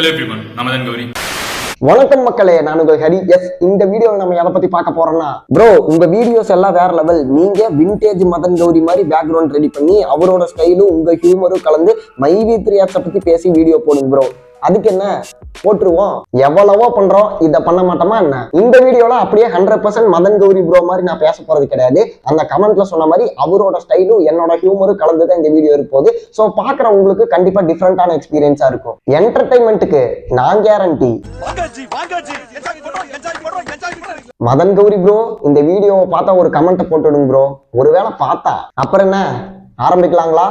Hello everyone, Namadan Gauri. வணக்கம் மக்களே, நான் உங்கள் ஹரி. எஸ், இந்த வீடியோவை நம்ம எதை பத்தி பார்க்க போறோம்னா, ப்ரோ உங்க வீடியோஸ் எல்லாம் வேற லெவல். நீங்க விண்டேஜ் மதன் கௌரி மாதிரி பேக்ரவுண்ட் ரெடி பண்ணி அவரோட ஸ்டைலும் உங்க ஹியூமரும் கலந்து மைவி3 ஆப்ஸை பத்தி பேசி வீடியோ போடுங்க ப்ரோ. அதுக்கு என்ன போட்டுருவோம், எவ்வளவோ பண்றோம், இதை பண்ண மாட்டோமா என்ன? இந்த வீடியோல அப்படியே 100% மதன் கௌரி ப்ரோ மாதிரி நான் பேச போறது கிடையாது. அந்த கமெண்ட்ல சொன்ன மாதிரி அவரோட ஸ்டைலும் என்னோட ஹியூமரும் கலந்துதான் இந்த வீடியோ இருப்போது. ஸோ பாக்குறவங்களுக்கு கண்டிப்பா டிஃப்ரெண்டான எக்ஸ்பீரியன்ஸா இருக்கும். என்டர்டைன்மெண்ட்டுக்கு நான் கேரண்டி. மதன் கௌரி ப்ரோ, இந்த வீடியோவை பார்த்தா ஒரு கமெண்ட் போட்டுடுங்க ப்ரோ. ஒருவேளை பார்த்தா அப்புறம் என்ன, ஆரம்பிக்கலாங்களா?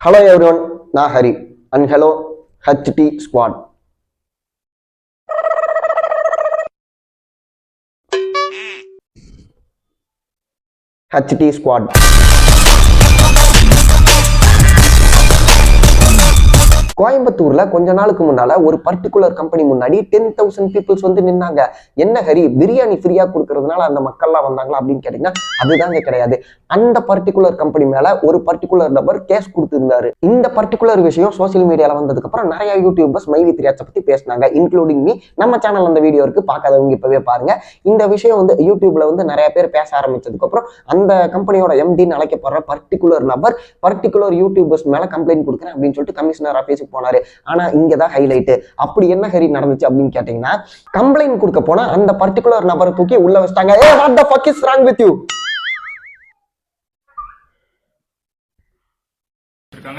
ஹலோ எவ்ரிவன், நான் Hari and hello HD squad. HD squad கோயம்புத்தூர்ல கொஞ்ச நாளுக்கு முன்னால ஒரு பர்டிகுலர் கம்பெனி முன்னாடி 10,000 பீப்புள்ஸ் வந்து நின்னாங்க. என்ன ஹரி, பிரியாணி ஃப்ரீயா கொடுக்கறதுனால அந்த மக்கள்லாம் வந்தாங்களா அப்படின்னு கேட்டீங்கன்னா அதுதாங்க கிடையாது. அந்த பர்டிகுலர் கம்பெனி மேல ஒரு பர்டிகுலர் நபர் கேஸ் கொடுத்திருந்தாரு. இந்த பர்டிகுலர் விஷயம் சோசியல் மீடியால வந்ததுக்கு அப்புறம் நிறைய யூடியூபர்ஸ் மைவி3 ஆப்ஸை பத்தி பேசினாங்க, இன்க்ளூடிங் மீ. நம்ம சேனல் அந்த வீடியோ இருக்கு, பார்க்காதவங்க இப்பவே பாருங்க. இந்த விஷயம் வந்து யூடியூப்ல வந்து நிறைய பேர் பேச ஆரம்பிச்சதுக்கு அப்புறம் அந்த கம்பெனியோட எம்டின்னு அழைக்கப்படுற பர்டிகுலர் நபர் பர்டிகுலர் யூடியூபர்ஸ் மேல கம்ப்ளைண்ட் கொடுக்குறேன் அப்படின்னு சொல்லிட்டு கமிஷனர் ஆபீஸ் போனாரு. ஆனா இங்கதான் ஹைலைட். அப்படி என்ன ஹரி நடந்துச்சு அப்படின்னு கேட்டீங்கன்னா, கம்ப்ளைண்ட் கொடுக்க போனா அந்த பர்டிகுலர் நபரை தூக்கி உள்ள வச்சிட்டாங்க. ஏய், what the fuck is wrong with you?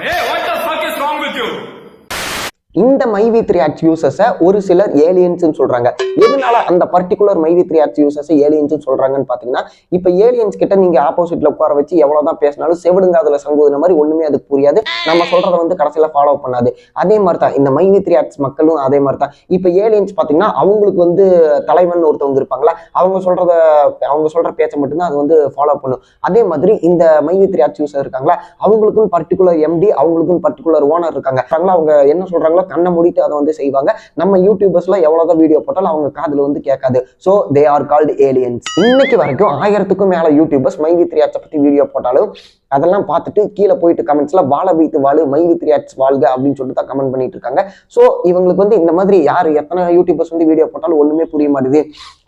Hey, what the fuck is wrong with you? இந்த மைவி3 ஆப்ஸ் யூசர்ஸை ஒரு சிலர் ஏலியன்ஸ் சொல்றாங்க. எதனால அந்த பர்டிகுலர் மைவி3 ஆப்ஸ் யூசர்ஸ் ஏலியன்ஸ் சொல்றாங்கன்னு பாத்தீங்கன்னா, இப்ப ஏலியன்ஸ் கிட்ட நீங்க ஆப்போசிட்ல உட்கார வச்சு எவ்வளவுதான் பேசினாலும் செவிடுங்க அதுல சங்குதுன மாதிரி ஒண்ணுமே அதுக்கு புரியாது. நம்ம சொல்றத வந்து கடைசியில ஃபாலோ பண்ணாது. அதே மாதிரி தான் இந்த மைவி3 ஆப்ஸ் மக்களும் அதே மாதிரி தான். இப்ப ஏலியன்ஸ் பாத்தீங்கன்னா அவங்களுக்கு வந்து தலைவன் ஒருத்தவங்க இருப்பாங்களா, அவங்க சொல்ற பேச்சை மட்டும்தான் அது வந்து ஃபாலோ பண்ணும். அதே மாதிரி இந்த மைவி3 ஆப்ஸ் யூசர் இருக்காங்களா, அவங்களுக்கும் பர்டிகுலர் எம்டி, அவங்களுக்கும் பர்டிகுலர் ஓனர் இருக்காங்க. அவங்க என்ன சொல்றாங்களோ கண்ணை மூடிட்டு அதை வந்து செய்வாங்க. நம்ம யூடியூபர்ஸ்ல எவ்வளவுதான் வீடியோ போட்டாலும் அவங்க காதுல வந்து கேட்காது. So they are called aliens. இன்னைக்கு வரைக்கும் 1000க்கும் மேல யூடியூபர்ஸ் மைவி3 ஆப்ஸை பத்தி வீடியோ போட்டாலும் அதெல்லாம் பார்த்துட்டு கீழே போயிட்டு கமெண்ட்ஸ்ல வாழ வைத்து வாழு மைவி3 ஆப்ஸ் வாழ்க அப்படின்னு சொல்லிட்டு தான் கமெண்ட் பண்ணிட்டு இருக்காங்க. ஸோ இவங்களுக்கு வந்து இந்த மாதிரி யார் எத்தனை யூடியூபர்ஸ் வந்து வீடியோ போட்டாலும் ஒண்ணுமே புரிய மாட்டேது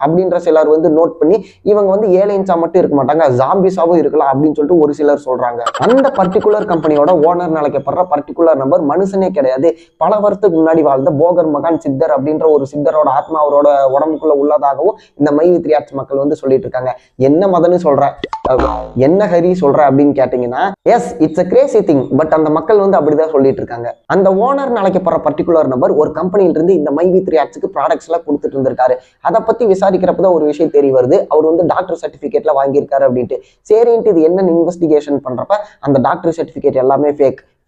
அப்படின்ற சிலர் வந்து நோட் பண்ணி இவங்க வந்து ஏலியன்ஸா மட்டும் இருக்க மாட்டாங்க, ஜாம்பிஸாவும் இருக்கலாம் அப்படின்னு சொல்லிட்டு ஒரு சிலர் சொல்றாங்க. அந்த பர்டிகுலர் கம்பெனியோட ஓனர் அழைக்கப்படுற பர்டிகுலர் நம்பர் மனுஷனே கிடையாது. பல வருஷத்துக்கு முன்னாடி வாழ்ந்த போகர் மகான் சித்தர் அப்படின்ற ஒரு சித்தரோட ஆத்மா அவரோட உடம்புக்குள்ள உள்ளதாகவும் இந்த மைவி3 ஆப்ஸ் மக்கள் வந்து சொல்லிட்டு இருக்காங்க. என்ன மதன்னு சொல்ற, என்ன ஹரி சொல்ற அப்படின்னு கேட்டீங்கன்னா, S it's a crazy thing, but அந்த மக்கள் வந்து அப்படிதான் சொல்லிட்டு இருக்காங்க. அந்த ஓனர் அழைக்கப்படுற பர்டிகுலர் நபர் ஒரு கம்பெனில இருந்து இந்த மைவி3 ஆப்ஸ்க்கு ப்ராடக்ட்ஸ் எல்லாம் கொடுத்துட்டு இருந்திருக்காரு. அதை பத்தி விசாரிக்கிறப்பதான் ஒரு விஷயம் தெரிய வருது, அவர் வந்து டாக்டர் சர்டிபிகேட்ல வாங்கியிருக்காரு அப்படின்ட்டு. சரின்ட்டு இது என்னன்னு இன்வெஸ்டிகேஷன் பண்றப்ப அந்த டாக்டர் சர்டிபிகேட் எல்லாமே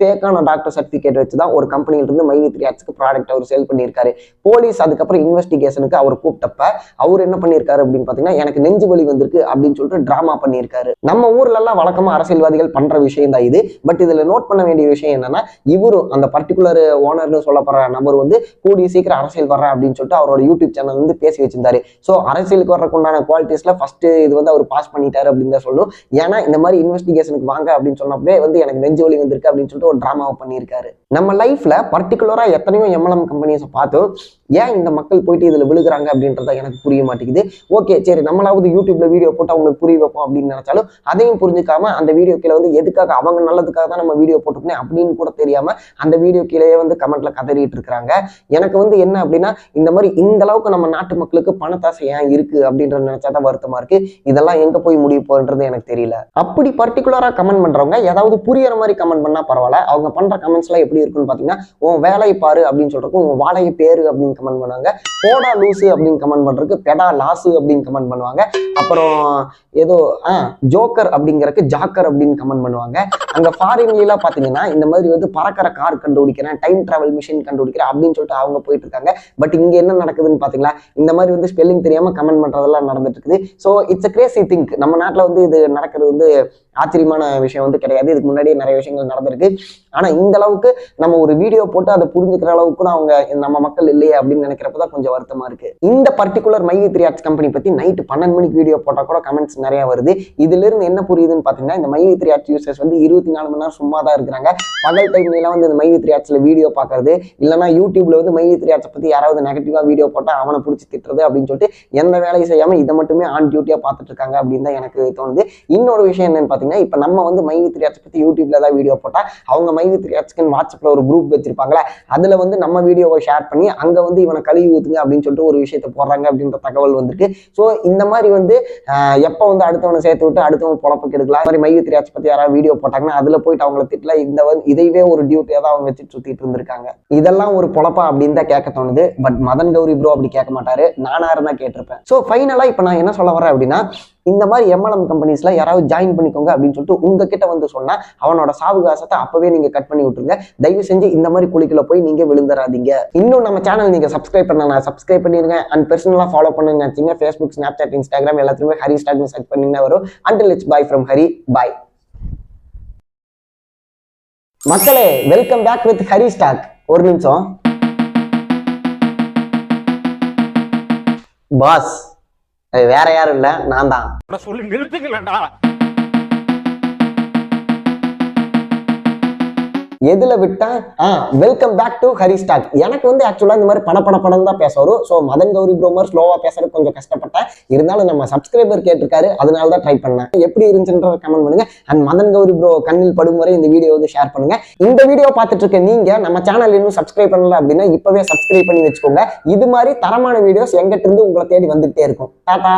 ஃபேக்கான டாக்டர் சர்டிபிகேட் வச்சுதான் ஒரு கம்பெனில இருந்து மைவி3 ஆப்ஸ்க்கு ப்ராடக்ட் அவர் சேல் பண்ணியிருக்காரு. போலீஸ் அதுக்கப்புறம் இன்வெஸ்டிகேஷனுக்கு அவர் கூப்பிட்டப்ப அவர் என்ன பண்ணியிருக்காரு அப்படின்னு பாத்தீங்கன்னா, எனக்கு நெஞ்சு வலி வந்திருக்கு அப்படின்னு சொல்லிட்டு டிராமா பண்ணியிருக்காரு. நம்ம ஊர்ல எல்லாம் வழக்கமா அரசியல்வாதிகள் பண்ற விஷயம் தான் இது. பட் இதுல நோட் பண்ண வேண்டிய விஷயம் என்னன்னா, இவரும் அந்த பர்டிகுலர் ஓனர்னு சொல்லப்படுற நபர் வந்து கூடிய சீக்கிரம் அரசியல் வர்ற அப்படின்னு சொல்லிட்டு அவரோட யூடியூப் சேனல் வந்து பேசி வச்சிருந்தாரு. ஸோ அரசியலுக்கு வர்றதுக்குண்டான குவாலிட்டிஸ்ல ஃபர்ஸ்ட் இது வந்து அவர் பாஸ் பண்ணிட்டாரு அப்படின்னு தான் சொல்லணும். ஏன்னா இந்த மாதிரி இன்வெஸ்டிகேஷனுக்கு வாங்க அப்படின்னு சொன்னப்பவே வந்து எனக்கு நெஞ்சு வலி வந்திருக்கு அப்படின்னு சொல்லிட்டு ஒரு டிராமாவை பண்ணியிருக்காரு. நம்ம லைஃப்ல பர்டிகுலரா எத்தனையோ எம்எல்எம் கம்பெனிஸை பார்த்தோம். ஏன் இந்த மக்கள் போயிட்டு இதுல விழுகிறாங்க அப்படின்றத எனக்கு புரிய மாட்டேங்குது. ஓகே சரி, நம்மளாவது யூடியூப்ல வீடியோ போட்டு அவங்களுக்கு புரிய வைப்போம் அப்படின்னு நினைச்சாலும் அதையும் புரிஞ்சுக்காம அந்த வீடியோ கீழே வந்து எதுக்காக அவங்க நல்லதுக்காக தான் நம்ம வீடியோ போட்டுக்கணும் அப்படின்னு கூட தெரியாம அந்த வீடியோ கீழே வந்து கமெண்ட்ல கதறிட்டு இருக்கிறாங்க. எனக்கு வந்து என்ன அப்படின்னா, இந்த மாதிரி இந்த அளவுக்கு நம்ம நாட்டு மக்களுக்கு பணத்தாசை ஏன் இருக்கு அப்படின்றத நினைச்சாதான் வருத்தமா இருக்கு. இதெல்லாம் எங்க போய் முடிய போகுன்றது எனக்கு தெரியல. அப்படி பர்டிகுலரா கமெண்ட் பண்றவங்க ஏதாவது புரியற மாதிரி கமெண்ட் பண்ணா பரவாயில்ல. அவங்க பண்ற கமெண்ட்ஸ் எல்லாம் எப்படி இருக்குன்னு பாத்தீங்கன்னா, உன் வேலையை பாரு அப்படின்னு சொல்றதுக்கு உன் வாழையை பேரு அப்படின்னு கமெண்ட் பண்ணுவாங்க, போடா லூசு அப்படின்னு கமெண்ட் பண்றதுக்கு பெடா லாசு அப்படின்னு கமெண்ட் பண்ணுவாங்க, அப்புறம் ஏதோ ஜோக்கர் அப்படிங்கறதுக்கு ஜாக்கர் அப்படின்னு கமெண்ட் பண்ணுவாங்க. அங்க ஃபாரின்ல பாத்தீங்கன்னா இந்த மாதிரி வந்து பறக்கிற கார் கண்டுபிடிக்கிறேன், டைம் டிராவல் மிஷின் கண்டுபிடிக்கிறேன் அப்படின்னு சொல்லிட்டு அவங்க போயிட்டு இருக்காங்க. பட் இங்க என்ன நடக்குதுன்னு பாத்தீங்களா, இந்த மாதிரி வந்து ஸ்பெல்லிங் தெரியாம கமெண்ட் பண்றதெல்லாம் நடந்துட்டு இருக்குது. So it's a crazy think. நம்ம நாட்டுல வந்து இது நடக்கிறது வந்து ஆச்சரியமான விஷயம் வந்து கிடையாது. இதுக்கு முன்னாடியே நிறைய விஷயங்கள் நடந்திருக்கு. ஆனா இந்த அளவுக்கு நம்ம ஒரு வீடியோ போட்டு அதை புரிஞ்சுக்கிற அளவுக்கு அவங்க நம்ம மக்கள் இல்லையே அப்படின்னு நினைக்கிறப்பதான் கொஞ்சம் வருத்தமா இருக்கு. இந்த பர்டிகுலர் மைவி3 ஆர்ட்ஸ் கம்பெனி பத்தி நைட்டு 12 மணிக்கு வீடியோ போட்டா கூட கமெண்ட்ஸ் நிறைய வருது. இதுல இருந்து என்ன புரியுதுன்னு பாத்தீங்கன்னா, இந்த மைவி3 ஆர்ட்ஸ் யூசர்ஸ் வந்து 24 மணி நேரம் சும்மா தான் இருக்கிறாங்க. பகல் டைம்ல வந்து இந்த மைவி3 ஆர்ட்ஸ்ல வீடியோ பாக்குறது, இல்லைன்னா யூடியூப்ல வந்து மைவி3 ஆர்ட்ஸ் பத்தி யாராவது நெகட்டிவா வீடியோ போட்டா அவனை பிடிச்சி திட்டுறது அப்படின்னு சொல்லிட்டு எந்த வேலையும் செய்யாம இதை மட்டுமே ஆன் டியூட்டியா பார்த்துட்டு இருக்காங்க அப்படின்னு தான் எனக்கு தோணுது. இன்னொரு விஷயம் என்னன்னு பாத்தீங்கன்னா, இப்ப நம்ம வந்து மைவி3 ஆர்ட்ஸ் பத்தி யூடியூப்ல ஏதாவது வீடியோ போட்டா அவங்க மைவி3 ஆர்ட்ஸ்க்கு வாட்ஸ்அப்ல ஒரு குரூப் வச்சிருப்பாங்களே, அதுல வந்து நம்ம வீடியோவை ஷேர் பண்ணி அங்க வந்து இவனை கழுவி ஊத்துங்க அப்படின்னு சொல்லிட்டு ஒரு விஷயத்த போடுறாங்க அப்படின்ற தகவல் வந்திருக்கு. ஸோ இந்த மாதிரி வந்து எப்போ வந்து அடுத்தவனை சேர்த்து விட்டு அடுத்தவன் பொழப்புக்கு எடுக்கலாம். மாதிரி மைவி3 ஆர்ட்ஸ் பத்தி யாராவது வீடியோ போட்டாங்கன்னா அதுல போயிட்டு அவங்களை திட்டல, இந்த வந்து இதைவே ஒரு டியூட்டியா தான் அவங்க வச்சு சுத்திட்டு இருந்திருக்காங்க. இதெல்லாம் ஒரு பொழப்பா அப்படின்னு தான் கேட்க தோணுது. பட் மதன் கௌரி ப்ரோ அப்படி கேட்க மாட்டாரு, நானா இருந்தா கேட்டிருப்பேன். ஸோ ஃபைனலா இப்ப நான் என்ன சொல்ல வரேன் அப்படின்னா, இந்த மாதிரி MLM கம்பெனிஸ்ல யாராவது ஜாயின் பண்ணிக்கோங்க அப்படின்னு சொல்லிட்டு உங்ககிட்ட வந்து சொன்னா அவனோட சாவுகாசத்தை அப்பவே நீங்க கட் பண்ணி விட்டுருங்க. தயவு செஞ்சு இந்த மாதிரி குழிக்குள்ள போய் நீங்க விழுந்துடாதீங்க. இன்னும் நம்ம சேனல் நீங்க சப்ஸ்கிரைப் பண்ணா சப்ஸ்கிரைப் பண்ணிருங்க. அண்ட் பர்சனலா ஃபாலோ பண்ணுங்க நினைச்சீங்க ஃபேஸ்புக், ஸ்னாப்சாட், இன்ஸ்டாகிராம் எல்லாத்துலயுமே ஹரி ஸ்டாக்னு சர்ச் பண்ணீங்கன்னா வரும். Until it's bye from Hari. Bye மக்களே, welcome back with Hari stock. ஒரு நிமிஷம் பாஸ், வேற யாரும் இல்ல, நான் தான். சொல்லி நிறுத்துங்களா? எதுல விட்டா welcome back to Hari stock. எனக்கு வந்து ஆக்சுவலா இந்த மாதிரி படம் தான் பேச வரும். ஸோ மதன் கௌரி ப்ரோமர் ஸ்லோவா பேசுறது கொஞ்சம் கஷ்டப்பட்டேன். இருந்தாலும் நம்ம சப்ஸ்கிரைபர் கேட்டிருக்காரு, அதனால தான் ட்ரை பண்ணேன். எப்படி இருந்துச்சுன்ற கமெண்ட் பண்ணுங்க. அண்ட் மதன் கௌரி ப்ரோ கண்ணில் படும் வரை இந்த வீடியோ வந்து ஷேர் பண்ணுங்க. இந்த வீடியோ பார்த்துட்டு இருக்க நீங்க நம்ம சேனல் இன்னும் சப்ஸ்கிரைப் பண்ணல அப்படின்னா இப்பவே சப்ஸ்கிரைப் பண்ணி வச்சுக்கோங்க. இது மாதிரி தரமான வீடியோஸ் எங்கிட்ட இருந்து உங்களை தேடி வந்துட்டே இருக்கும். டாடா.